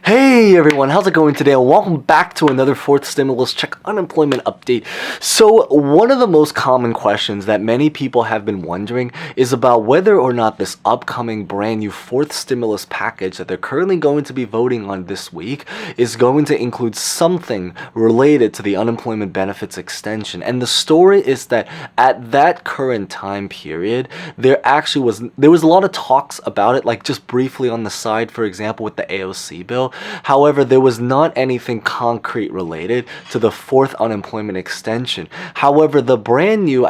Hey everyone, how's it going today? And welcome back to another fourth stimulus check unemployment update. So one of the most common questions that many people have been wondering is about whether or not this upcoming brand new fourth stimulus package that they're currently going to be voting on this week is going to include something related to the unemployment benefits extension. And the story is that at that current time period, there was a lot of talks about it, like just briefly on the side, for example, with the AOC bill. However, there was not anything concrete related to the fourth unemployment extension. However, the brand new,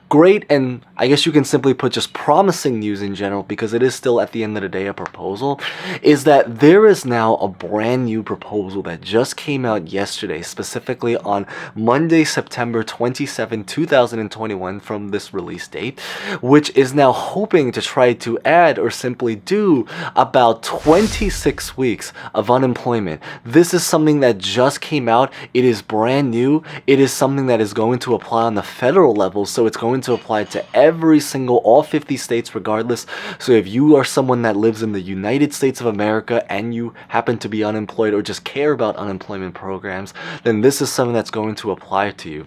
great, and I guess you can simply put just promising news in general, because it is still at the end of the day a proposal, is that there is now a brand new proposal that just came out yesterday, specifically on Monday, September 27, 2021 from this release date, which is now hoping to try to add or simply do about 26 weeks of unemployment. This is something that just came out. It is brand new. It is something that is going to apply on the federal level, so it's going to apply to all 50 states regardless. So if you are someone that lives in the United States of America and you happen to be unemployed or just care about unemployment programs, then this is something that's going to apply to you.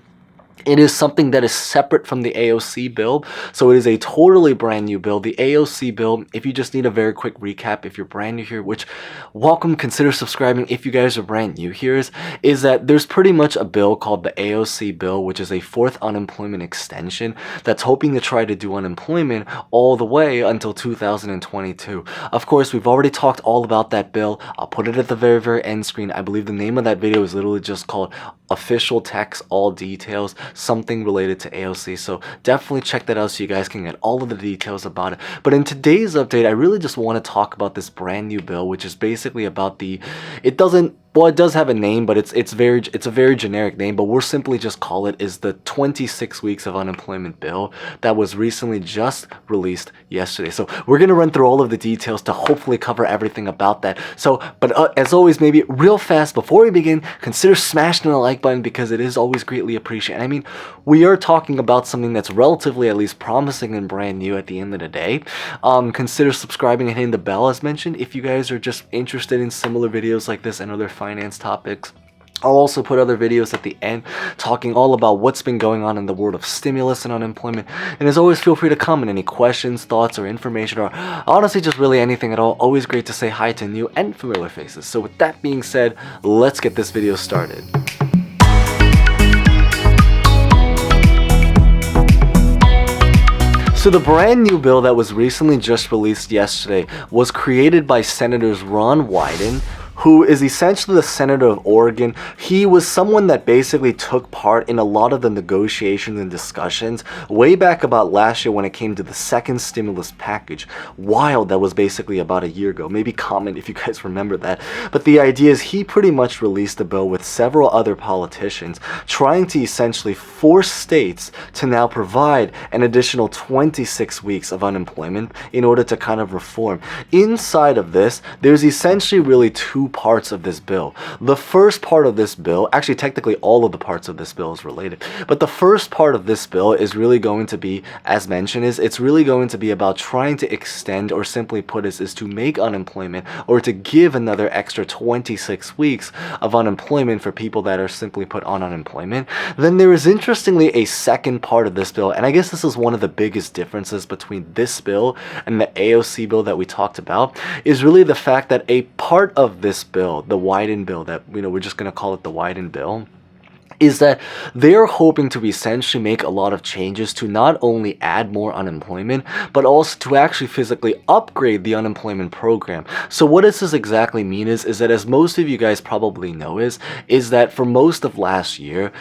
It is something that is separate from the AOC bill, so it is a totally brand new bill. The AOC bill, if you just need a very quick recap, if you're brand new here, which welcome, consider subscribing if you guys are brand new here, is that there's pretty much a bill called the AOC bill, which is a fourth unemployment extension that's hoping to try to do unemployment all the way until 2022. Of course, we've already talked all about that bill. I'll put it at the very, very end screen. I believe the name of that video is literally just called Official Text All Details, something related to AOC, so definitely check that out so you guys can get all of the details about it. But in today's update, I really just want to talk about this brand new bill, which is basically about it does have a name, but it's a very generic name, but we'll simply just call it is the 26 weeks of unemployment bill that was recently just released yesterday. So we're going to run through all of the details to hopefully cover everything about that. But as always, maybe real fast before we begin, consider smashing the like button because it is always greatly appreciated. I mean, we are talking about something that's relatively at least promising and brand new at the end of the day. Consider subscribing and hitting the bell as mentioned if you guys are just interested in similar videos like this and other finance topics. I'll also put other videos at the end talking all about what's been going on in the world of stimulus and unemployment. And as always, feel free to comment any questions, thoughts, or information, or honestly just really anything at all. Always great to say hi to new and familiar faces. So with that being said, let's get this video started. So the brand new bill that was recently just released yesterday was created by Senators Ron Wyden, who is essentially the senator of Oregon. He was someone that basically took part in a lot of the negotiations and discussions way back about last year when it came to the second stimulus package. Wild, that was basically about a year ago. Maybe comment if you guys remember that. But the idea is he pretty much released a bill with several other politicians trying to essentially force states to now provide an additional 26 weeks of unemployment in order to kind of reform. Inside of this, there's essentially really two parts of this bill. The first part of this bill, actually technically all of the parts of this bill is related, but the first part of this bill is really going to be, as mentioned, it's really going to be about trying to extend, or simply put is to make unemployment, or to give another extra 26 weeks of unemployment for people that are simply put on unemployment. Then there is interestingly a second part of this bill, and I guess this is one of the biggest differences between this bill and the AOC bill that we talked about, is really the fact that a part of this bill, the Wyden bill, that we're just going to call it the Wyden bill, is that they're hoping to essentially make a lot of changes to not only add more unemployment, but also to actually physically upgrade the unemployment program. So what does this exactly mean is that, as most of you guys probably know, is that for most of last year,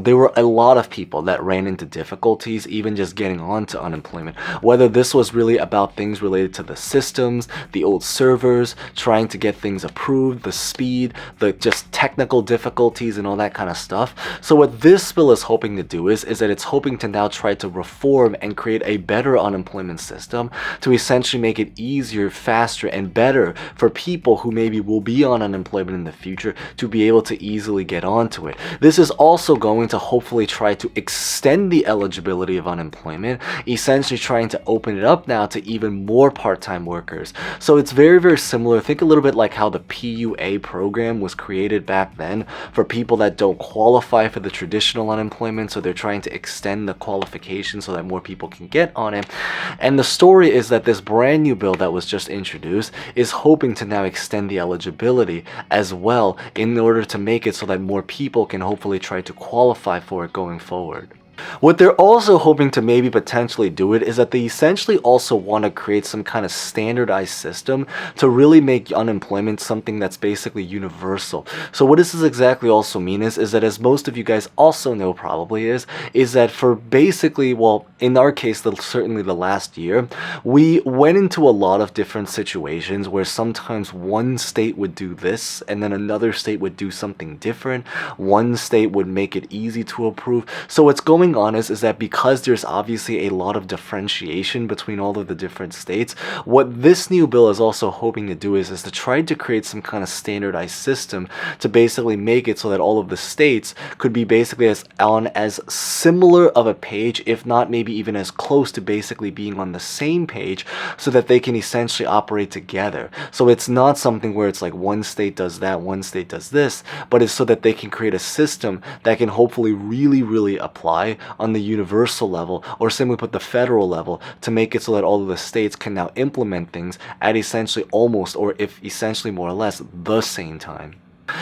there were a lot of people that ran into difficulties even just getting onto unemployment. Whether this was really about things related to the systems, the old servers, trying to get things approved, the speed, the just technical difficulties and all that kind of stuff. So what this bill is hoping to do is that it's hoping to now try to reform and create a better unemployment system to essentially make it easier, faster, and better for people who maybe will be on unemployment in the future to be able to easily get onto it. This is also going to hopefully try to extend the eligibility of unemployment, essentially trying to open it up now to even more part-time workers. So it's very, very similar. Think a little bit like how the PUA program was created back then for people that don't qualify for the traditional unemployment, so they're trying to extend the qualification so that more people can get on it. And the story is that this brand new bill that was just introduced is hoping to now extend the eligibility as well in order to make it so that more people can hopefully try to qualify for it going forward. What they're also hoping to maybe potentially do it is that they essentially also want to create some kind of standardized system to really make unemployment something that's basically universal. So what does this exactly also mean is that, as most of you guys also know probably is that for basically, well, in our case, certainly the last year, we went into a lot of different situations where sometimes one state would do this and then another state would do something different. One state would make it easy to approve. So what's going on is that because there's obviously a lot of differentiation between all of the different states, what this new bill is also hoping to do is to try to create some kind of standardized system to basically make it so that all of the states could be basically on as similar of a page, if not maybe even as close to basically being on the same page, so that they can essentially operate together. So it's not something where it's like one state does that, one state does this, but it's so that they can create a system that can hopefully really apply on the universal level, or simply put the federal level, to make it so that all of the states can now implement things at essentially almost, or if essentially more or less, the same time.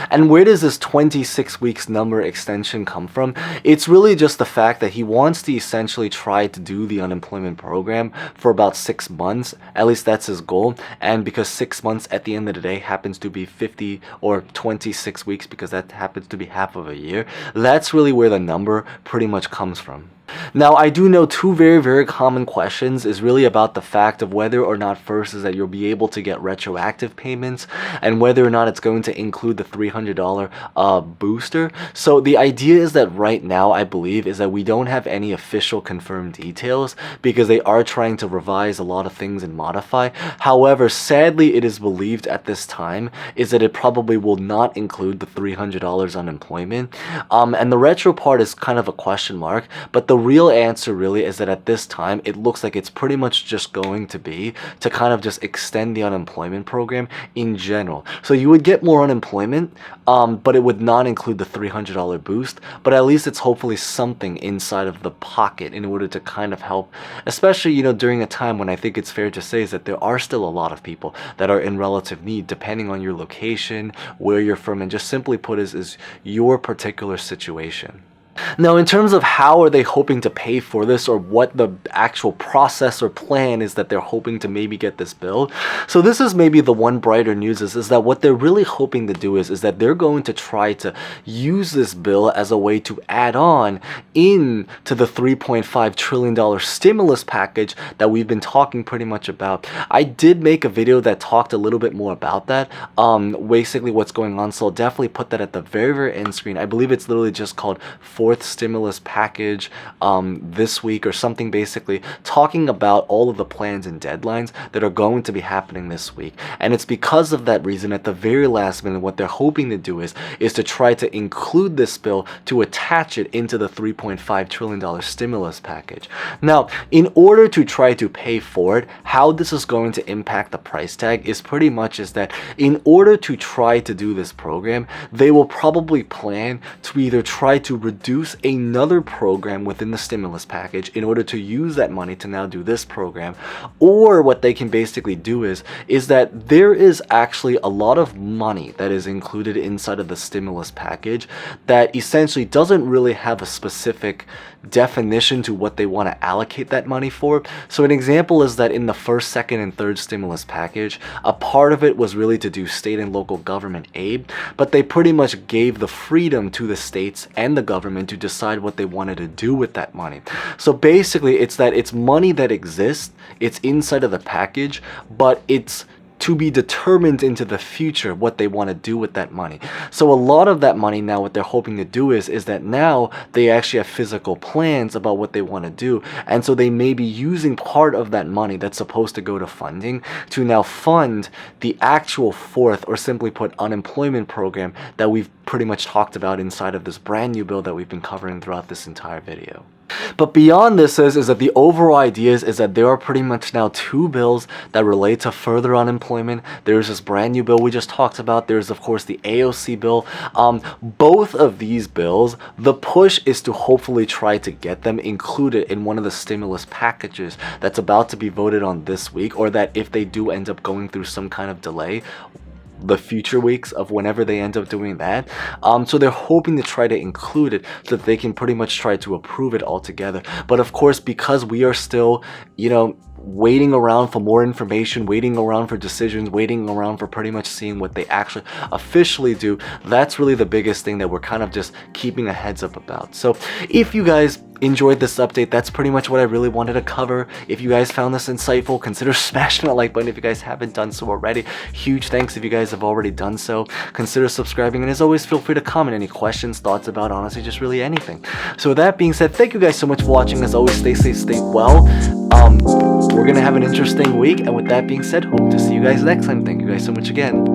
And where does this 26 weeks number extension come from? It's really just the fact that he wants to essentially try to do the unemployment program for about 6 months. At least that's his goal. And because 6 months at the end of the day happens to be 50 or 26 weeks, because that happens to be half of a year, that's really where the number pretty much comes from. Now, I do know two very common questions is really about the fact of whether or not, first, is that you'll be able to get retroactive payments, and whether or not it's going to include the $300 booster. So the idea is that right now, I believe, is that we don't have any official confirmed details, because they are trying to revise a lot of things and modify. However, sadly, it is believed at this time is that it probably will not include the $300 unemployment. And the retro part is kind of a question mark, but the real answer really is that at this time, it looks like it's pretty much just going to be to kind of just extend the unemployment program in general. So you would get more unemployment, but it would not include the $300 boost, but at least it's hopefully something inside of the pocket in order to kind of help, especially, you know, during a time when I think it's fair to say is that there are still a lot of people that are in relative need, depending on your location, where you're from, and just simply put is your particular situation. Now, in terms of how are they hoping to pay for this, or what the actual process or plan is that they're hoping to maybe get this bill, so this is maybe the one brighter news is that what they're really hoping to do is that they're going to try to use this bill as a way to add on into the $3.5 trillion stimulus package that we've been talking pretty much about. I did make a video that talked a little bit more about that, basically what's going on, so I'll definitely put that at the very end screen. I believe it's literally just called fourth stimulus package this week or something, basically talking about all of the plans and deadlines that are going to be happening this week. And it's because of that reason, at the very last minute, what they're hoping to do is to try to include this bill to attach it into the $3.5 trillion stimulus package. Now, in order to try to pay for it, how this is going to impact the price tag is pretty much is that in order to try to do this program, they will probably plan to either try to reduce another program within the stimulus package in order to use that money to now do this program, or what they can basically do is that there is actually a lot of money that is included inside of the stimulus package that essentially doesn't really have a specific definition to what they want to allocate that money for. So an example is that in the first, second, and third stimulus package, a part of it was really to do state and local government aid, but they pretty much gave the freedom to the states and the government to decide what they wanted to do with that money. So basically, it's that it's money that exists, it's inside of the package, but it's to be determined into the future what they want to do with that money. So a lot of that money now, what they're hoping to do is that now they actually have physical plans about what they want to do, and so they may be using part of that money that's supposed to go to funding to now fund the actual fourth, or simply put, unemployment program that we've pretty much talked about inside of this brand new bill that we've been covering throughout this entire video. But beyond this is that the overall idea is that there are pretty much now two bills that relate to further unemployment. There's this brand new bill we just talked about. There's, of course, the AOC bill. Both of these bills, the push is to hopefully try to get them included in one of the stimulus packages that's about to be voted on this week, or that if they do end up going through some kind of delay, the future weeks of whenever they end up doing that. So they're hoping to try to include it so that they can pretty much try to approve it all together. But of course, because we are still, waiting around for more information, waiting around for decisions, waiting around for pretty much seeing what they actually officially do, that's really the biggest thing that we're kind of just keeping a heads up about. So if you guys enjoyed this update, that's pretty much what I really wanted to cover. If you guys found this insightful, consider smashing that like button if you guys haven't done so already. Huge thanks if you guys have already done so. Consider subscribing, and as always, feel free to comment any questions, thoughts about, honestly, just really anything. So with that being said, thank you guys so much for watching. As always, stay safe, stay well. We're gonna have an interesting week, and with that being said, hope to see you guys next time. Thank you guys so much again.